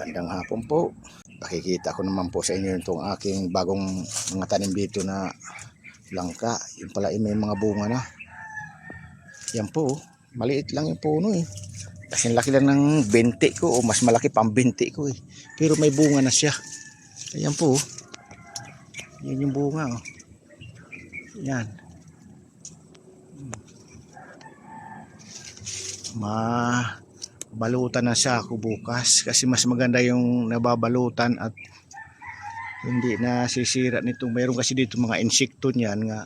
Magandang hapon po. Pakikita ko naman po sa inyo itong aking bagong mga tanim dito na langka. Yung pala may mga bunga na. Yan po, maliit lang yung puno eh. Kasi laki lang ng bente ko o mas malaki pa ang bente ko eh. Pero may bunga na siya. Ayan po. Yan yung bunga oh. Yan. Balutan na siya ako bukas kasi mas maganda yung nababalutan at hindi na sisira nito. Mayroon kasi dito mga insekto niyan nga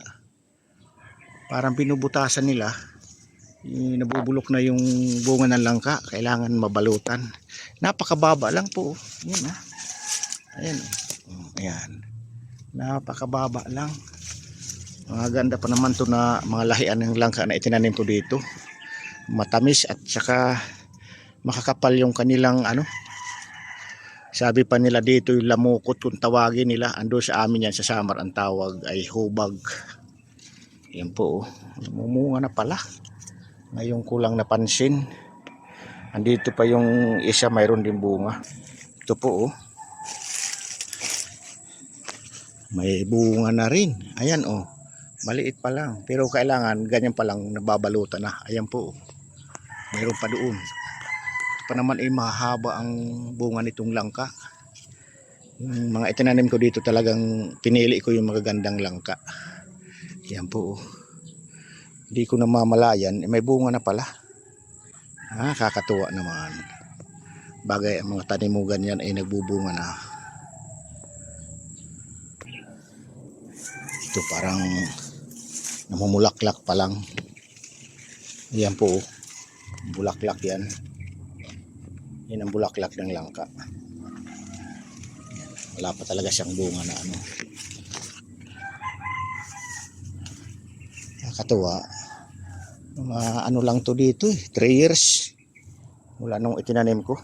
parang pinubutasan nila, nabubulok na yung bunga ng langka, kailangan mabalutan. Napakababa lang po yan ha. Ayan, ayan, napakababa lang. Maganda pa naman to na mga lahian ng langka na itinanim ko dito. Matamis at saka makakapal yung kanilang ano. Sabi pa nila dito yung lamukot kung tawagin nila. Ando sa amin yan sa Samar ang tawag ay hubag. Yan po, namumunga na pala. Ngayon ko lang napansin. Andito pa yung isa, mayroon din bunga. Ito po oh. May bunga na rin. Ayan oh. Maliit pa lang. Pero kailangan ganyan pa lang nababalutan na. Ayan po oh. Mayroon pa doon. Ito pa naman ay mahaba ang bunga nitong langka. Yung mga itinanim ko dito talagang pinili ko yung magagandang langka. Yan po. Hindi ko namamalayan. May bunga na pala. Kakatuwa naman. Bagay ang mga tanim mo ganyan ay nagbubunga na. Ito parang namumulaklak pa lang. Yan po. Bulaklak yan. Yan ang bulaklak ng langka. Wala pa talaga siyang bunga na ano. Nakakatuwa. Mga ano lang to dito eh. 3 years. Mula nung itinanim ko.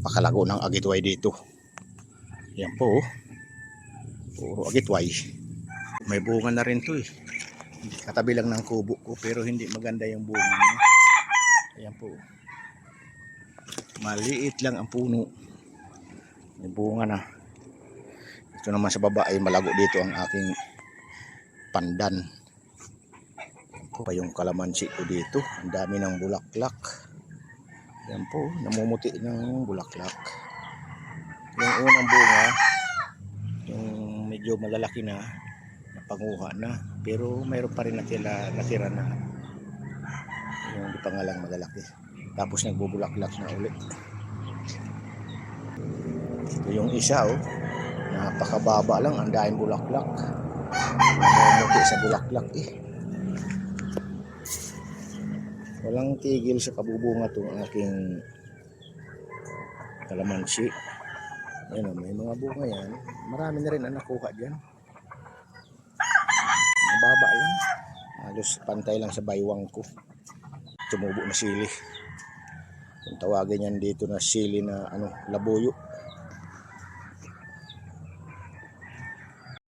Pakalago ng agitway dito. Yan po. Puro agitway. May bunga na rin to eh. Katabi lang ng kubo ko pero hindi maganda yung bunga niya. Ayan po. Maliit lang ang puno. May bunga na. Ito naman sa baba ay malago dito ang aking pandan. Ito pa yung kalamansi ko dito. Ang dami ng bulaklak. Ayan po. Namumuti ng bulaklak. Yung unang bunga, yung medyo malalaki na, napanguha na. Pero mayroon pa rin natira na yung di pa nga lang malalaki. Tapos nagbubulaklak na ulit. Ito yung isa oh. Napakababa lang. Ang daming bulaklak. Namumuti sa bulaklak eh. Walang tigil sa kabubunga itong aking kalamansi. Ayan oh, may mga bunga yan. Marami na rin ang nakuha dyan. Mababa lang. Halos pantay lang sa baywang ko. Tumubo na sili. Kung tawagin yan dito na sili na ano, labuyo.